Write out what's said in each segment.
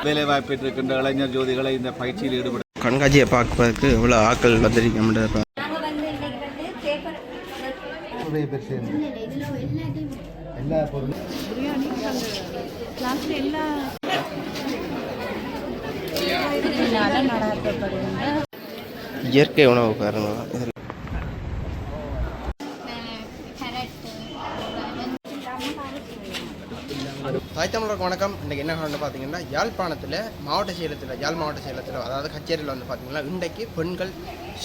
வேலை வாய்ப்பு இருக்கின்ற இளைஞர் ஜோதிகளை இந்த பயிற்சியில் ஈடுபட கண்காட்சியை பார்ப்பதற்கு எவ்வளோ ஆக்கள் வந்துருக்க எல்லா பொருளும் இயற்கை உணவு காரணம். தாய் தமிழருக்கு வணக்கம். இன்றைக்கி என்ன வந்து பார்த்தீங்கன்னா யாழ்ப்பாணத்தில் யாழ் மாவட்ட சேலத்தில் அதாவது கச்சேரியில் வந்து பார்த்திங்கன்னா இன்றைக்கு பெண்கள்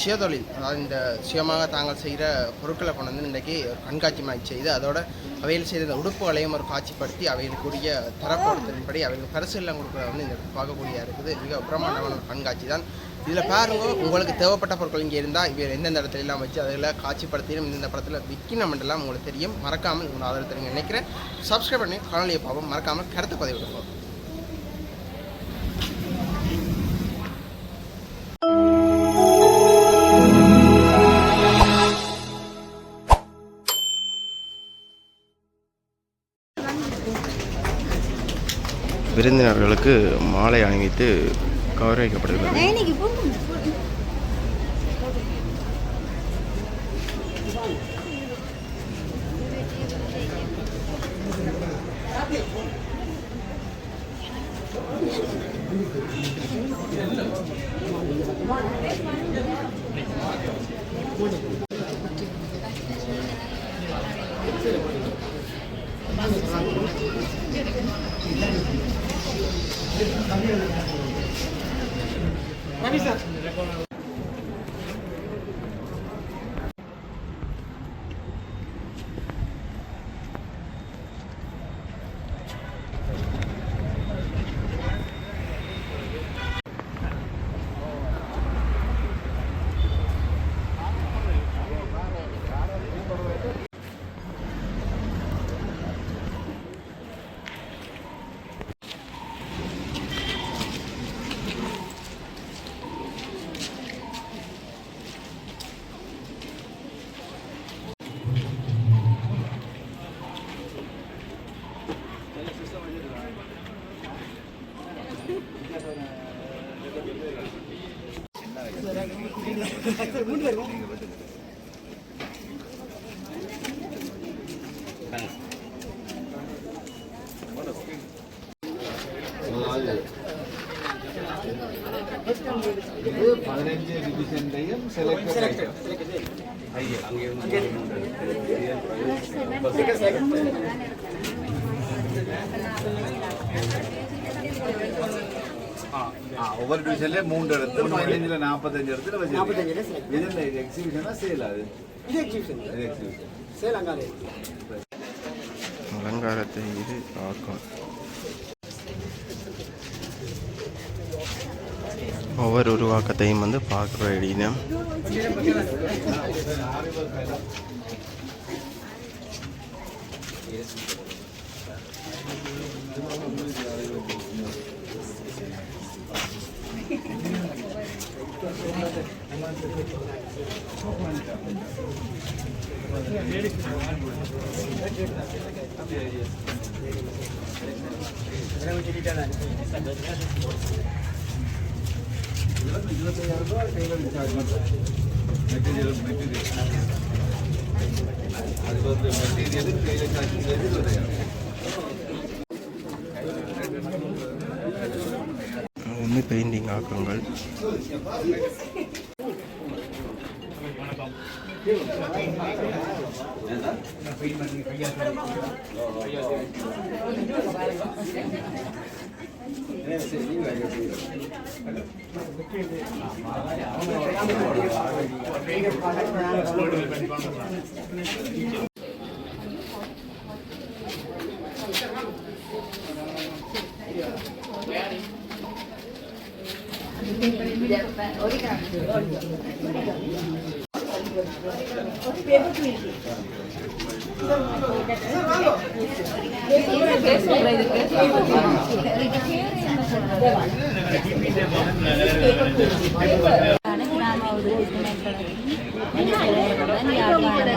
சுயதொழில் அதாவது இந்த சுயமாக தாங்கள் செய்கிற பொருட்களை கொண்டு வந்து இன்றைக்கி ஒரு கண்காட்சி மாதிரி செய்து அதோட அவையில் செய்த இந்த உடுப்புகளையும் ஒரு காட்சிப்படுத்தி அவைகளுக்குரிய தரப்படுத்தின்படி அவைகளுக்கு பரிசுலாம் கொடுக்குறது வந்து இந்த பார்க்கக்கூடிய இருக்குது. மிக பிரமாண்டமான ஒரு கண்காட்சி தான். இதில் பாருங்க, உங்களுக்கு தேவைப்பட்ட பொருட்கள் இங்கே இருந்தால் இவை எந்தெந்த இடத்துல எல்லாம் வச்சு அதில் காட்சிப்படுத்தியும் இந்த படத்தில் விற்கணுமெல்லாம் உங்களுக்கு தெரியும். மறக்காமல் உங்கள் ஆதரவு தெரியுங்க நினைக்கிறேன். சப்ஸ்கிரைப் பண்ணி காணொலியை பார்ப்போம். மறக்காமல் கருத்து பதிவிடுவோம். விருந்தினர்களுக்கு மாலை அணிவித்து கௌரவிக்கப்படுகிறது. இது 15 டிவிஷன்லையும் செலக்டட் ஒவ்வொரு டிவிஷன்ல 3 இடத்துல 45 இடத்துல வச்சிருக்கோம். இது எக்ஸிபிஷனா சேல் அது இது எக்ஸிபிஷன் சேல் அலங்காரத்தை இது பார்க்கும். ஒவ்வொரு உருவாக்கத்தையும் வந்து பார்க்குற இடம். ஒன்று பெயிண்டிங் ஆக்கங்கள்.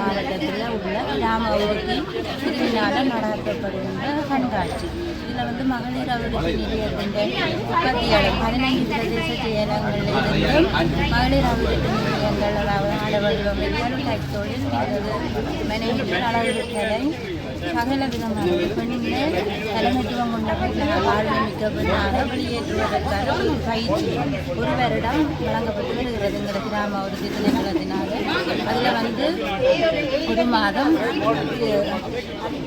மாவட்டத்தில் உள்ள கிராம உறுதி திருவிழாவில் நடத்தப்படுகின்ற கண்காட்சி. இதில் இதில் வந்து மகளிர் அபிவிருத்தி நிலையத்தின் 15 பிரதேச செயலகங்களிலிருந்து மகளிர் அபிவிருத்தி நிலையங்கள் அதாவது ஆடவர்கள் கைத்தொழில் மனைவிகள் அழகு கலை சகல விதமான பெண்கள் தலைமைத்துவம் கொண்ட பெண்கள் வாழ்வை மிக்க பெண்ணாக வெளியேற்றுவதற்கான ஒரு பயிற்சி ஒரு வருடம் வழங்கப்பட்டு வருகிறதுங்கிற கிராம அபிவிருத்தி திணைக்களத்தினால அதில் வந்து ஒரு மாதம்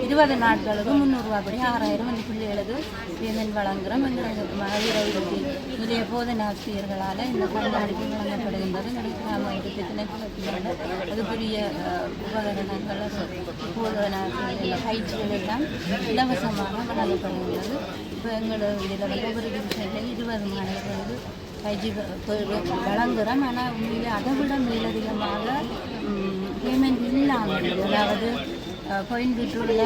20 நாட்களுக்கு 300 ரூபாய் 6000 அந்த பிள்ளைகளுக்கு பேமெண்ட் வழங்குகிறோம். எங்களுக்கு மகளிர் அபிவிருத்தி நிலைய போதனாசிரியர்களால் இந்த கண்காணிப்பு வழங்கப்படுகின்றது. கிராம அபிவிருத்தி திணைக்களத்தினால அதுக்குரிய உபகரணங்கள் போதனாசிரியர்கள் பயிற்சிகள் எல்லாம் இலவசமாக வழங்கப்படுகின்றது. இப்போ எங்களோட இதில் வந்து ஒவ்வொரு டிவிஷனில் 20 மாணவர்களுக்கு பயிற்சி வழங்குகிறோம். ஆனால் உண்மையிலே அதை விட மேலதிகமாக பேமெண்ட் இல்லாமல் அதாவது கோயம்புத்தூரில்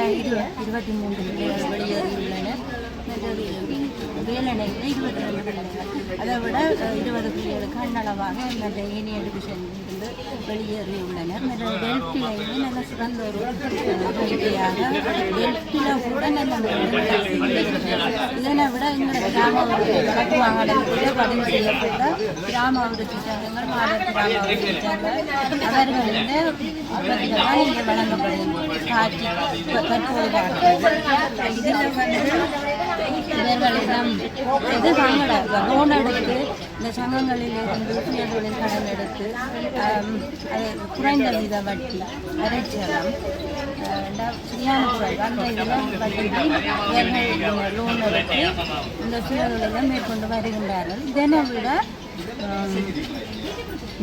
23 பிள்ளைகள் வெளியேறியுள்ளனர். மற்றது வேலணையில் 22 பிள்ளைகள், அதை விட 20 பிள்ளைகளுக்கு அன்னளவாக மற்ற ஏனைய டிவிஷனிலிருந்து வெளியேறியுள்ளனர். மற்ற டெல்பிலையுமே நல்ல சிறந்த ஒரு பயிற்சியாக டெல்பில கூட நல்ல இதனை விட எங்களோட கிராம வழக்கு வாகனத்தில் பதிவு செய்யப்பட்ட கிராம அபிவிருத்தி சங்கங்கள் மாநில கிராம அபிவிருத்தி சங்கங்கள் அவர்களின் பத்திரமாக இங்கே வழங்கப்படுகின்றன. காட்சி இதில் வந்து இவர்களிடம் இது சங்கட லோன் எடுத்து இந்த சங்கங்களிலிருந்து சுயதொழில் கடன் எடுத்து அது குறைந்த வீத வட்டி அரைச்சலம் சரியான குறைவு அந்த இதில் வட்டி இவர்கள் லோன் எடுத்து இந்த சுயதொழிலை மேற்கொண்டு வருகின்றார்கள். இதனை விட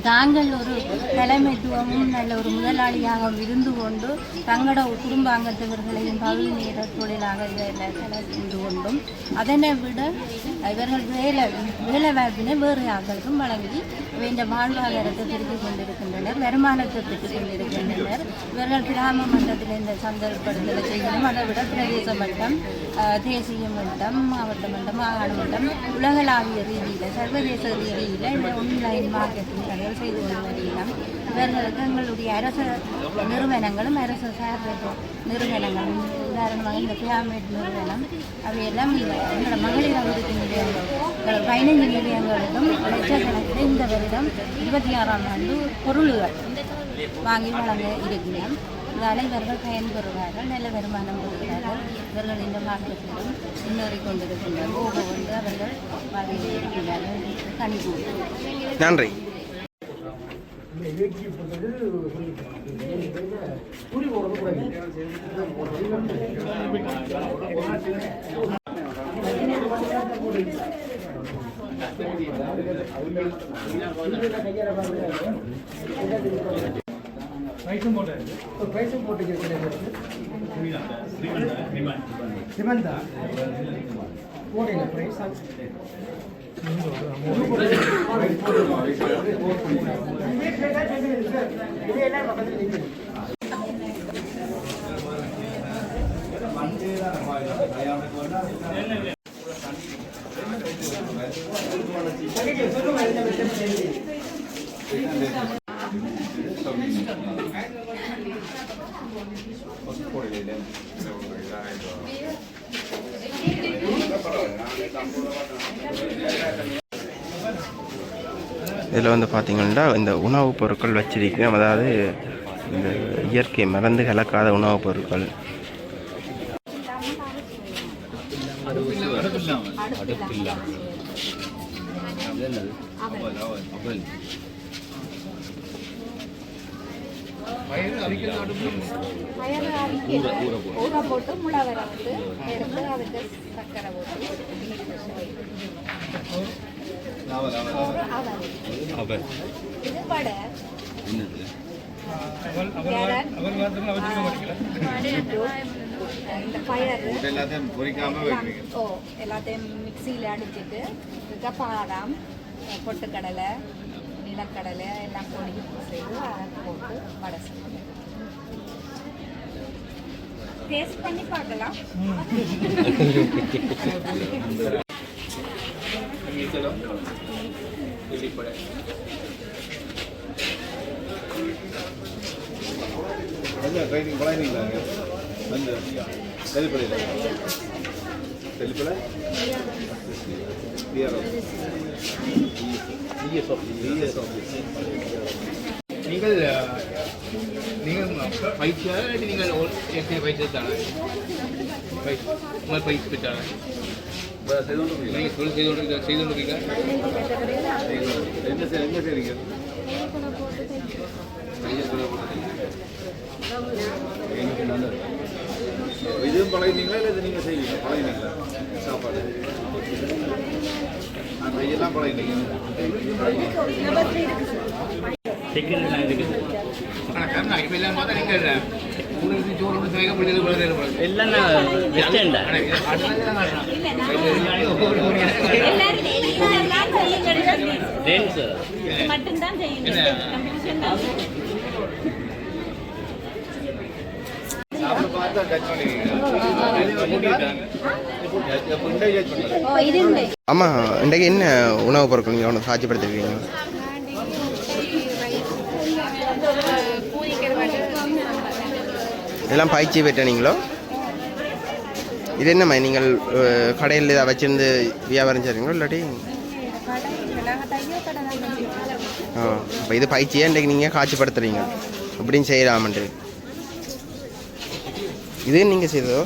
தாங்கள் ஒரு தலைமைத்துவமும் நல்ல ஒரு முதலாளியாக இருந்து கொண்டு தங்களோட குடும்ப அங்கத்தவர்களையும் பகுதி நேர தொழிலாக இருந்து கொண்டும் அதனை விட இவர்கள் வேலை வாய்ப்பினை வேறு ஆக்களுக்கும் வழங்கி இந்த வாழ்வாதாரத்தை பெருக்கிக் கொண்டிருக்கின்றனர், வருமானத்தை பெற்றுக் கொண்டிருக்கின்றனர். இவர்கள் கிராம மட்டத்தில் இந்த சந்தர்ப்பப்படுத்தலை செய்யணும். அதை விட பிரதேச மட்டம், தேசிய மட்டம், மாவட்ட மட்டம், மாகாண மட்டம், உலகளாவிய ரீதியில் சர்வதேச ரீதியில் இந்த ஆன்லைன் மார்க்கெட்டிங் செய்து கொண்டு வருகிறோம். இவர்களுக்கு எங்களுடைய அரசு நிறுவனங்களும் அரசு சார்பு நிறுவனங்களும் உதாரணமாக இந்த பிராமிட் நிறுவனம் அவையெல்லாம் எங்களோட மகளிர் அபிவிருத்தி நிலையங்கள் 15 நிலையங்களுக்கும் லட்சக்கணக்கில் இந்த வருடம் 26ஆம் ஆண்டு பொருள்கள் வாங்கி வழங்க இருக்கிறோம். இதால் இவர்கள் பயன்பெறுவார்கள், நல்ல வருமானம் பெறுகிறார்கள். இவர்கள் இந்த மார்க்கெட்டிலும் முன்னேறி கொண்டிருக்கின்றனர். போக வந்து அவர்கள் வாழ்க்கை இருக்கிறார்கள். கணிப்பு நன்றி. பைசம் போட்டு சிமெண்டா போடுங்க பிரைஸ் இதில் வந்து பார்த்திங்கன்னா இந்த உணவுப் பொருட்கள் வச்சிருக்கோம். அதாவது இந்த இயற்கை மருந்து கலக்காத உணவுப் பொருட்கள். ஊற போட்டு முளவரை வந்து எடுத்து அதுக்கு சக்கரை போட்டு இது வடை இந்த பயறு எல்லாத்தையும் மிக்சியில் அடிச்சுட்டு இதுக்கு பாதாம், பொட்டுக்கடலை, நிலக்கடலை எல்லாம் பொடி செய்து அதை போட்டு வடை செய்யணும். டேஸ்ட் பண்ணி பார்க்கலாம். ட்ரைனிங் பழகினீங்களா? அந்த சரி பண்ணிடலாம். தெளிப்பில் நீங்கள் பயிற்சியாக நீங்கள் ஏற்கனவே பயிற்சி தானே உங்கள் பயிற்சி பெற்றாங்க நீங்கள் தொழில் செய்து கொண்டிருக்கீங்க என்ன செய்றீங்க இதுவும் பழகினீங்களா இல்லை இது நீங்கள் செய்வீங்க பழகினீங்களா சாப்பாடு கையெல்லாம் பழகினீங்க ஆனால் இப்போ எல்லாம் பார்த்தா நீங்கள் உங்களுக்கு சோறு ஒன்று சமைக்க முடியாது எல்லாம் வெஸ்டர்ன்டா மட்டும்தான் செய்யுங்க சாப்பிட பார்த்தா டச் ஆமாம் இன்றைக்கு என்ன உணவுப் பொருட்கள் நீங்கள் ஒன்று காட்சிப்படுத்திருக்கீங்க? இதெல்லாம் பயிற்சி பெற்றீங்களோ? இது என்னம்மா நீங்கள் கடையில் இதை வச்சிருந்து வியாபாரம் செய்கிறீங்களோ இல்லாட்டி? அப்போ இது பயிற்சியாக இன்றைக்கு நீங்கள் காட்சிப்படுத்துறீங்க அப்படின்னு செய்யலாமன்று. இது நீங்கள் செய்ததோ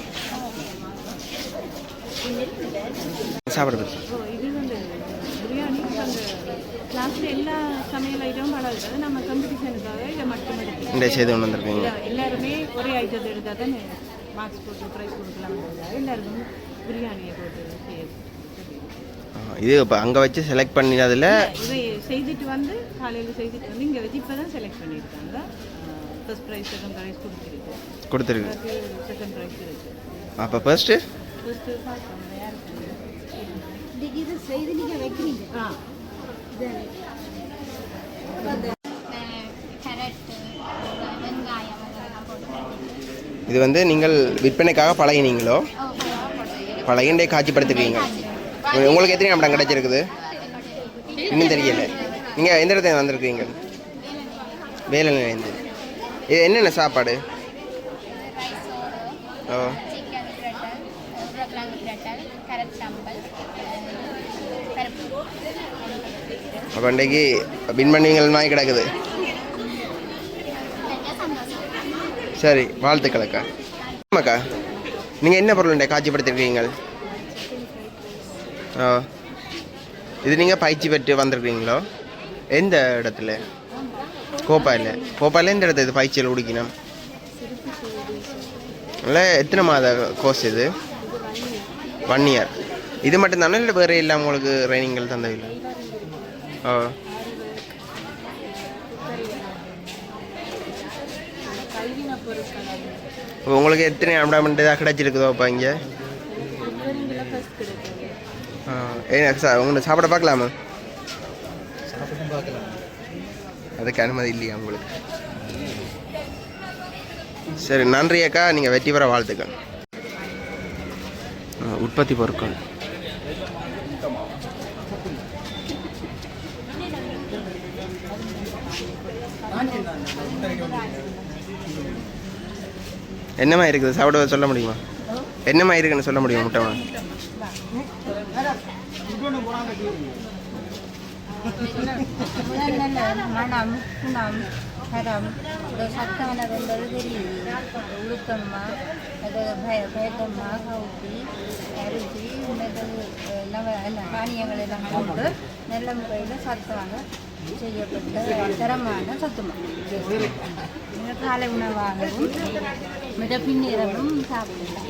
சாப்பிட கிளாஸில் எல்லா சமையல் ஐட்டமும் பழகுறது நம்ம காம்படிஷனுக்காக இதை மட்டும் எடுத்து இந்த செய்து கொண்டு வந்திருக்கீங்க. எல்லாருமே ஒரே ஐட்டத்தை எடுத்தால் தான் மார்க்ஸ் போட்டு ப்ரைஸ் கொடுக்கலாம். எல்லாருக்கும் பிரியாணியை போட்டு இது இப்போ அங்கே வச்சு செலக்ட் பண்ணினதில் இதை செய்துட்டு வந்து காலையில் செய்துட்டு வந்து இங்கே வச்சு இப்போ தான் செலக்ட் பண்ணியிருக்காங்க. ஃபர்ஸ்ட் ப்ரைஸ் செகண்ட் ப்ரைஸ் கொடுத்துருக்கு செகண்ட் ப்ரைஸ் இருக்குது. அப்போ ஃபர்ஸ்ட்டு இது செய்து நீங்கள் வைக்கிறீங்க. இது வந்து நீங்கள் விற்பனைக்காக பழகினீங்களோ? பழகின்றே காட்சிப்படுத்துக்கிறீங்க. உங்களுக்கு எத்தனை நிமிடம் கிடைச்சிருக்குது? இன்னும் தெரியல. நீங்கள் எந்த இடத்துல வந்திருக்கீங்க? வேலை நிலையந்து. இது என்னென்ன சாப்பாடு? ஓ அப்போ இன்றைக்கு வின் பண்ணுவீங்கள் மாதிரி கிடக்குது. சரி, வாழ்த்துக்கள் அக்கா. ஆமாக்கா, நீங்கள் என்ன பொருள் இன்றைக்கு காட்சிப்படுத்திருக்கீங்க? ஓ, இது நீங்கள் பயிற்சி பெற்று வந்திருக்கீங்களோ? எந்த இடத்துல? கோப்பாயில் எந்த இடத்துல இது பயிற்சியில் உடிக்கணும்? இல்லை, எத்தனை மாத கோர்ஸ் இது? 1 year. இது மட்டும் தானே இல்லை வேறு எல்லாம் உங்களுக்கு ட்ரைனிங்கள் தந்தவில்லை? ஓ, உங்களுக்கு எத்தனை அப்டாமெண்ட் இதாக கிடச்சிருக்குதோ இப்போ இங்கே? உங்களுக்கு சாப்பிட பார்க்கலாமா? அதுக்கு அனுமதி இல்லையா உங்களுக்கு? சரி, நன்றி அக்கா. நீங்கள் வெற்றி பெற வாழ்த்துக்கள். உற்பத்தி பொருட்கள் என்னமா இருக்குது? சாப்பிட சொல்ல முடியுமா? என்னமா இருக்குன்னு சொல்ல முடியுமா? முட்டைமா மனம் குணம் தரம் சத்தானது என்பது தெரியுது. உளுத்தம்மா அது பயத்தம்மா கவுட்டி அரிசி தானியங்கள் எல்லாம் போட்டு நல்ல முறையில் சத்தான செய்யப்பட்ட தரமான சத்துமா காலை உணவாகவும் மிக பின்னிரவும் சாப்பிடலாம்.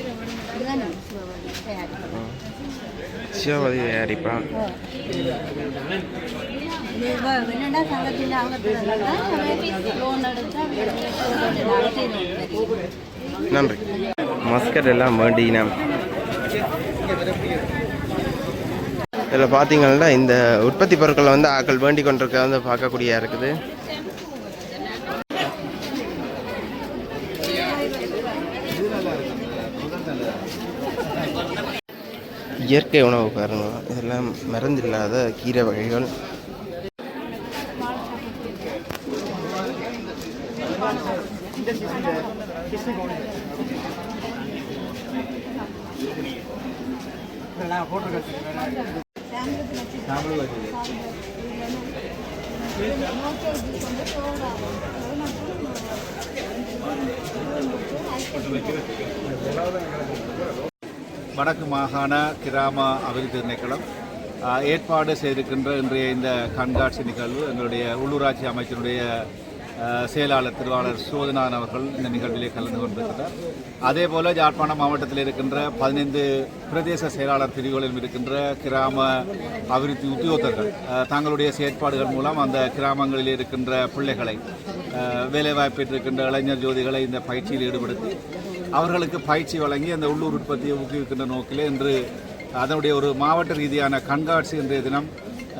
இதுதான் சிவவழி தயாரிப்பு. சிவவழி தயாரிப்பா? என்னடா சங்கத்தில் அங்கே லோன் எடுத்தால் நன்றி. மஸ்கட் எல்லாம் வேண்டினேன். இதில் பார்த்தீங்கன்னா இந்த உற்பத்தி பொருட்களை வந்து ஆக்கள் வேண்டி கொண்டிருக்க வந்து பார்க்கக்கூடியா இருக்குது. இயற்கை உணவு பாருங்க, இதெல்லாம் மருந்தில்லாத கீரை வகைகள். சாம்பிள் வச்சு வடக்கு மாகாண கிராம அபிவிருத்தி திணைக்களம் ஏற்பாடு செய்திருக்கின்ற இன்றைய இந்த கண்காட்சி நிகழ்வு எங்களுடைய உள்ளூராட்சி அமைச்சருடைய செயலாளர் திருவாளர் சோதனான் அவர்கள் இந்த நிகழ்விலே கலந்து கொண்டிருக்கிறார். அதேபோல யாழ்ப்பாணம் மாவட்டத்தில் இருக்கின்ற 15 பிரதேச செயலாளர் பிரிவுகளில் இருக்கின்ற கிராம அபிவிருத்தி உத்தியோகத்தர்கள் தங்களுடைய செயற்பாடுகள் மூலம் அந்த கிராமங்களில் இருக்கின்ற பிள்ளைகளை வேலைவாய்ப்பு பெற்றிருக்கின்ற இளைஞர் ஜோதிகளை இந்த பயிற்சியில் ஈடுபடுத்தி அவர்களுக்கு பயிற்சி வழங்கி அந்த உள்ளூர் உற்பத்தியை ஊக்குவிக்கின்ற நோக்கிலே இன்று அதனுடைய ஒரு மாவட்ட ரீதியான கண்காட்சி இன்றைய தினம்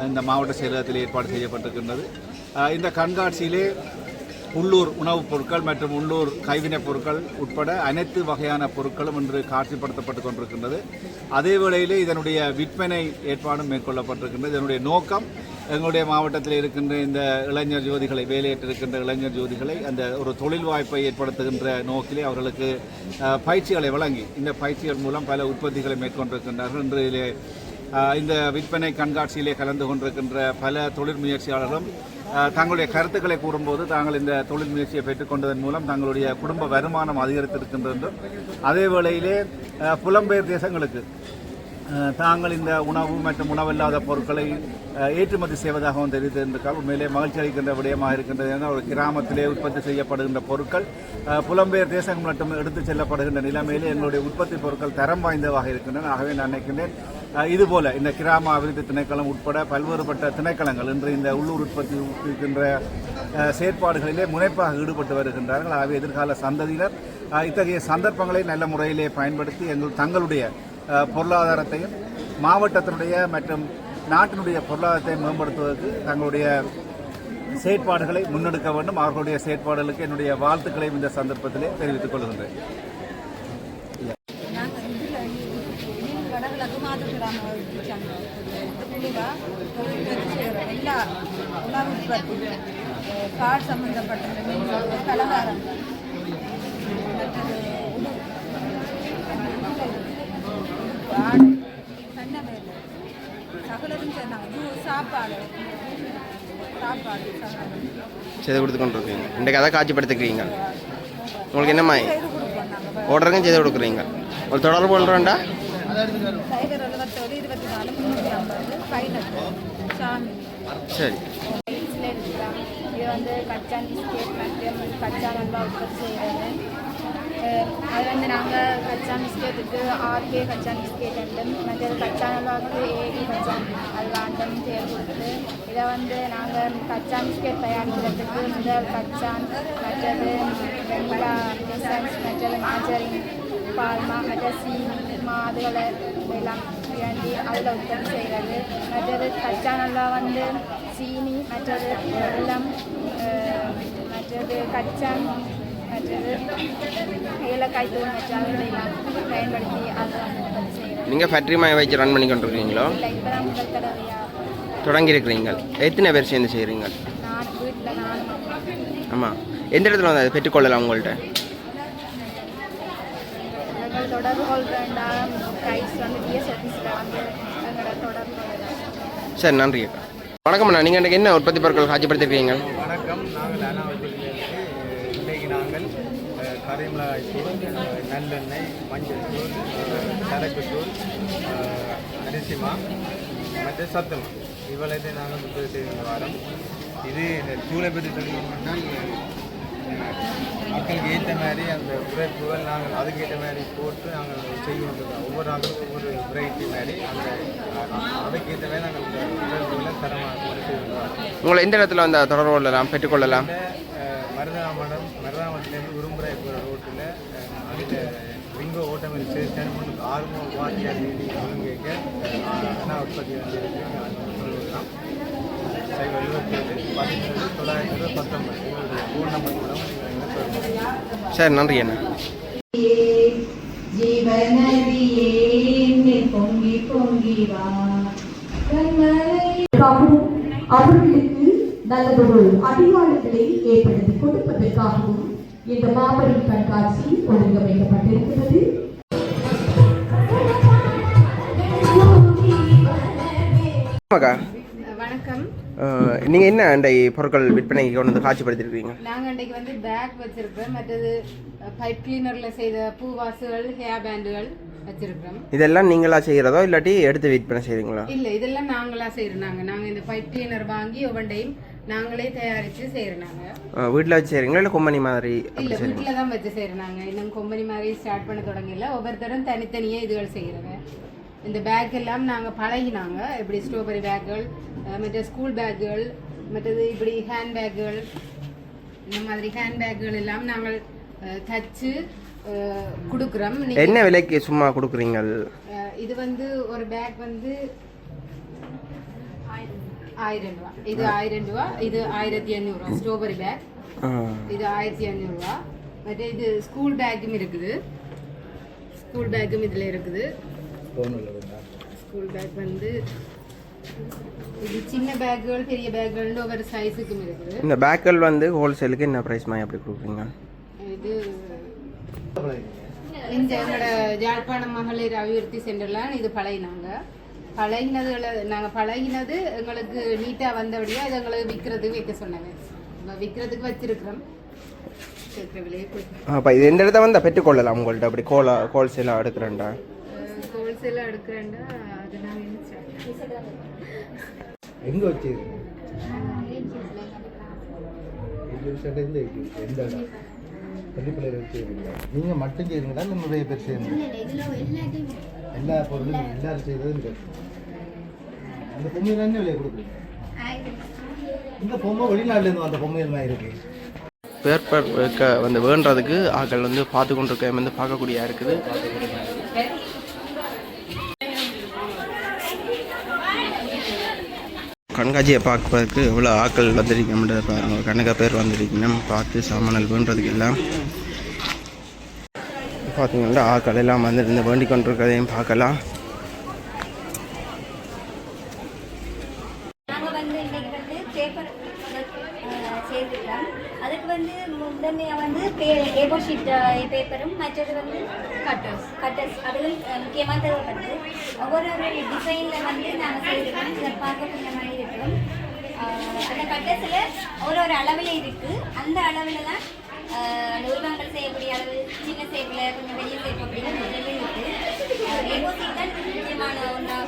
இந்த மாவட்ட செயலகத்தில் ஏற்பாடு செய்யப்பட்டிருக்கின்றது. இந்த கண்காட்சியிலே உள்ளூர் உணவுப் பொருட்கள் மற்றும் உள்ளூர் கைவினைப் பொருட்கள் உட்பட அனைத்து வகையான பொருட்களும் இன்று காட்சிப்படுத்தப்பட்டு கொண்டிருக்கின்றது. அதே வேளையிலே இதனுடைய விற்பனை ஏற்பாடும் மேற்கொள்ளப்பட்டிருக்கின்றது. இதனுடைய நோக்கம் எங்களுடைய மாவட்டத்தில் இருக்கின்ற இந்த இளைஞர் ஜோதிகளை வேலையேற்றிருக்கின்ற இளைஞர் ஜோதிகளை அந்த ஒரு தொழில் வாய்ப்பை ஏற்படுத்துகின்ற நோக்கிலே அவர்களுக்கு பயிற்சிகளை வழங்கி இந்த பயிற்சிகள் மூலம் பல உற்பத்திகளை மேற்கொண்டிருக்கின்றார்கள். இன்றையிலே இந்த விற்பனை கண்காட்சியிலே கலந்து கொண்டிருக்கின்ற பல தொழில் முயற்சியாளர்களும் தங்களுடைய கருத்துக்களை கூறும்போது தாங்கள் இந்த தொழில் முயற்சியை பெற்றுக்கொண்டதன் மூலம் தங்களுடைய குடும்ப வருமானம் அதிகரித்திருக்கின்றது. அதே வேளையிலே புலம்பெயர் தேசங்களுக்கு தாங்கள் இந்த உணவு மற்றும் உணவில்லாத பொருட்களை ஏற்றுமதி செய்வதாகவும் தெரிவித்திருந்தால் உண்மையிலே மகிழ்ச்சி அளிக்கின்ற விடயமாக இருக்கின்றது. ஏன்னா ஒரு கிராமத்திலே உற்பத்தி செய்யப்படுகின்ற பொருட்கள் புலம்பெயர் தேசங்கள் மட்டும் எடுத்துச் செல்லப்படுகின்ற நிலைமையிலே எங்களுடைய உற்பத்தி பொருட்கள் தரம் வாய்ந்ததாக இருக்கின்றன. ஆகவே நான் நினைக்கின்றேன் இதுபோல இந்த கிராம அபிவிருத்தி திணைக்களம் உட்பட பல்வேறுபட்ட திணைக்களங்கள் இன்று இந்த உள்ளூர் உற்பத்தி ஊக்குவிக்கின்ற செயற்பாடுகளிலே முனைப்பாக ஈடுபட்டு வருகின்றார்கள். ஆகவே எதிர்கால சந்ததியினர் இத்தகைய சந்தர்ப்பங்களை நல்ல முறையிலே பயன்படுத்தி தங்களுடைய பொருளாதாரத்தையும் மாவட்டத்தினுடைய மற்றும் நாட்டினுடைய பொருளாதாரத்தை மேம்படுத்துவதற்கு தங்களுடைய செயற்பாடுகளை முன்னெடுக்க வேண்டும். அவர்களுடைய செயற்பாடுகளுக்கு என்னுடைய வாழ்த்துக்களையும் இந்த சந்தர்ப்பத்திலே தெரிவித்துக் கொள்கின்றேன். எல்லா உணவு உற்பத்தி காடு சம்பந்தப்பட்ட பலகாரம் ஆடு சன்னவேல் சகலரும் சொன்னாங்க சாப்பாடு செய்து கொடுத்து கொண்டிருக்கீங்க. இன்றைக்கு அதை காட்சிப்படுத்திக்கிறீங்க. உங்களுக்கு என்னம்மா ஆர்டருங்க செய்து கொடுக்குறீங்க? ஒரு தொடர்பு பண்ணுறோண்டா சரி. இது வந்து கச்சா பிஸ்கெட் மற்றும் கச்சா நல்லா உற்பத்தி செய்கிறது. அது வந்து நாங்கள் கச்சா பிஸ்கெட்டுக்கு ஆர்கே கச்சா பிஸ்கெட் அண்டும் மற்றது கச்சா நல்லாவுக்கு ஏடி கச்சா அல்வாண்டம் பேர் கொடுத்து இதை வந்து நாங்கள் கச்சா பிஸ்கெட் தயாரிக்கிறதுக்கு முதல் கச்சான் மற்றது வெண்ணிலா எசன்ஸ் மற்றது நாச்சரின் பால்மா மற்ற சீனி மாதுகளை இதெல்லாம் வேண்டி அதில் உற்பத்தி செய்கிறது. மற்றது கச்சா நல்லா வந்து சீனி மற்றது வெல்லம் மற்றது கச்சான் மற்றது ஏலக்காய் தூள் மற்ற பயன்படுத்தி அதை வந்து உற்பத்தி செய்கிறது. நீங்கள் ஃபேக்ட்ரி மாதிரி வச்சு ரன் பண்ணி கொண்டிருக்கீங்களோ? இல்லை, இப்போ தான் முதல் தடவையாக தொடங்கியிருக்கிறீங்க. எத்தனை பேர் சேர்ந்து செய்கிறீங்க? நான் வீட்டில் நானும். ஆமாம். எந்த இடத்துல வந்து அதை பெற்றுக்கொள்ளலாம் உங்கள்கிட்ட? எங்கள் தொடர்பு கொள்கிறேன் கைஸ் வந்து டிஎஸ் ஆஃபீஸில் வந்து எங்களோட தொடர்பு கொள்ளலாம். சரி, நன்றி அக்கா. வணக்கம் அண்ணா. நீங்கள் என்ன உற்பத்தி பொருட்கள் காட்சிப்படுத்திருக்கீங்க? வணக்கம். நாங்கள் அண்ணா உற்பத்தியிலிருந்து இன்றைக்கு நாங்கள் கறிமிளகாய் தூள், நல்லெண்ணெய், மஞ்சள் தூள், சரக்குத்தூள், அரிசிமா மற்ற சத்துமா இவ்வளவு நாங்கள் உற்பத்தி செய்து வாரம். இது இந்த தூளை பற்றி சொல்லணும்னால் மக்களுக்கு ஏற்ற மாதிரி அந்த உரைப்புகள் நாங்கள் அதுக்கேற்ற மாதிரி போட்டு நாங்கள் செய்வோம். ஒவ்வொரு நாளும் ஒவ்வொரு வெரைட்டி மாதிரி அந்த அதுக்கேற்ற மாதிரி நாங்கள் இந்த உரைப்புகளை தரமாக செய்வோம். உங்களை எந்த இடத்துல வந்து தொடர்பு கொள்ளலாம் பெற்றுக்கொள்ளலாம்? மருதாமட்டிலேருந்து விரும்புகிற இப்போ ரோட்டில் அதில் ரிங்கோ ஓட்டமில் சேர்த்தேன் முன்னுக்கு 6 வாட்டியார் நீதி ஒழுங்கேற்க அண்ணா உற்பத்தி வந்து சொல்லலாம். 977 ஃபோன் நம்பர் கூட சரி, நன்றி அண்ணா. அவர்களுக்கு நல்லதொரு அடையாளங்களை ஏற்படுத்தி கொடுப்பதற்காகவும் இந்த மாபெரும் கண்காட்சி ஒழுங்கமைக்கப்பட்டிருக்கிறது. அக்கா வணக்கம். நீங்கள் என்ன அண்டை பொருட்கள் விற்பனைக்கு கொண்டு வந்து காட்சிப்படுத்திருக்கீங்க? நாங்கள் அன்றைக்கு வந்து பேக் வச்சிருக்கோம், மற்றது பைப் கிளீனரில் செய்த பூவாசுகள், ஹேர் பேண்டுகள் வச்சிருக்கிறோம். இதெல்லாம் நீங்களா செய்கிறதோ இல்லாட்டி எடுத்து விற்பனை செய்கிறீங்களா? இல்லை, இதெல்லாம் நாங்களாக செய்கிறோம். நாங்கள் இந்த பைப் கிளீனர் வாங்கி ஒவ்வொன்றையும் நாங்களே தயாரித்து செய்கிறோம். நாங்கள் வீட்டில் வச்சு செய்கிறீங்களா இல்லை கொம்பனி மாதிரி? இல்லை, வீட்டில் தான் வச்சு செய்கிறோம். நாங்கள் இன்னும் கொம்பனி மாதிரி ஸ்டார்ட் பண்ண தொடங்கல. ஒவ்வொருத்தரும் தனித்தனியாக இதுகள் செய்கிறோங்க. இந்த பேக் எல்லாம் நாங்கள் பழகினாங்க. இப்படி ஸ்ட்ராபெரி பேக்குகள், மற்ற ஸ்கூல் பேக்குகள், மற்றது இப்படி ஹேண்ட் பேக்குகள், இந்த மாதிரி ஹேண்ட் பேக்குகள் எல்லாம் நாங்கள் தச்சு கொடுக்குறோம். என்ன விலைக்கு சும்மா கொடுக்குறீங்க? இது வந்து ஒரு பேக் வந்து 1000 ரூபா. இது 1000 ரூபா. இது 1500 ரூபா ஸ்ட்ராபெரி பேக். இது 1500 ரூபா. மற்ற இது ஸ்கூல் பேக்கும் இருக்குது. ஸ்கூல் பேக்கும் இதில் இருக்குது. ஸ்கூல் பேக் வந்து இது சின்ன பேக்குகள், பெரிய பேக்குகள் ஒவ்வொரு சைஸுக்கும் இருக்குது. இந்த பேக்குகள் வந்து ஹோல்சேலுக்கு என்ன ப்ரைஸ் மாதிரி எப்படி கொடுக்குறீங்க? இது இந்த எங்களோட யாழ்ப்பாணம் மகளிர் அபிவிருத்தி சென்டர்லாம் இது நாங்கள் பழகினது எங்களுக்கு நீட்டாக வந்தபடியாக இது எங்களுக்கு விற்கிறதுக்கு வைக்க சொன்னாங்க. விற்கிறதுக்கு வச்சிருக்கிறோம். கேட்குற விலையை அப்போ இது எந்த இடத்த வந்து பெற்றுக்கொள்ளலாம் உங்கள்கிட்ட? அப்படி ஹோல்சேலாக எடுக்கிறேன்டா? ஹோல்சேலாக எடுக்கிறேன்டா அது நாங்கள் எங்கே வச்சு எந்த பள்ளிப்பிள்ளைகள் வச்சு நீங்கள் மட்டும் செய்யுங்களா இல்லை நிறைய பேர் செய்யணும்? எல்லா பொருளும் எல்லாரும் செய்கிறது. அந்த பொம்மையில் என்ன விலையை கொடுக்குறீங்க? இந்த பொம்மை வெளிநாட்டிலேருந்து வந்த பொம்மையெல்லாம் இருக்குது. பேப்பர் வந்து வேண்டுறதுக்கு ஆக்கள் வந்து பார்த்து கொண்டிருக்க வந்து பார்க்கக்கூடியா இருக்குது. கண்காட்சியை பார்ப்பதற்கு எவ்வளோ ஆக்கள் வந்திருக்கோம்ன்றதை பாருங்கள். கணக்காக பேர் வந்திருக்கணும் பார்த்து சாமான்கள் வேண்டுறதுக்கு எல்லாம். பார்த்தீங்கன்னா ஆக்கள் எல்லாம் வந்து வேண்டிக் கொண்டிருக்கிறதையும் பார்க்கலாம். அதுக்கு வந்து முதன்மையாக வந்து ஏபோ ஷீட் பேப்பரும், மற்றது வந்து கட்டர்ஸ் அதுவும் முக்கியமாக தேவைப்படுது. ஒவ்வொரு டிசைனில் வந்து நாங்கள் செய்திருக்கோம். இதை பார்க்கக்கூடிய மாதிரி இருக்கும். அந்த கட்டர்ஸில் ஒரு அளவில் இருக்குது. அந்த அளவில் தான் அந்த உருவங்கள் செய்யக்கூடிய அளவு, சின்ன சேப்பில் கொஞ்சம் பெரிய சேப் அப்படின்னு நிறைய இருக்குது. ஏபோ ஷீட் தான் முக்கியமான ஒன்றாக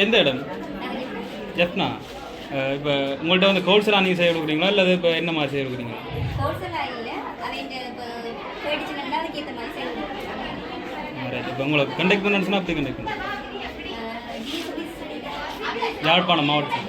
எந்த இடம் ஜெஃப்னா? இப்போ உங்கள்கிட்ட வந்து ஹோல்சேலாக நீங்கள் செய்ய கொடுக்குறீங்களா இல்லை இப்போ என்ன மாதிரி செய்ய கொடுக்குறீங்க? இப்போ உங்களை கண்டக்ட் பண்ணணும்னா அப்படி கண்டக்ட் பண்ணுங்க. யாழ்ப்பாணம் மாவட்டம்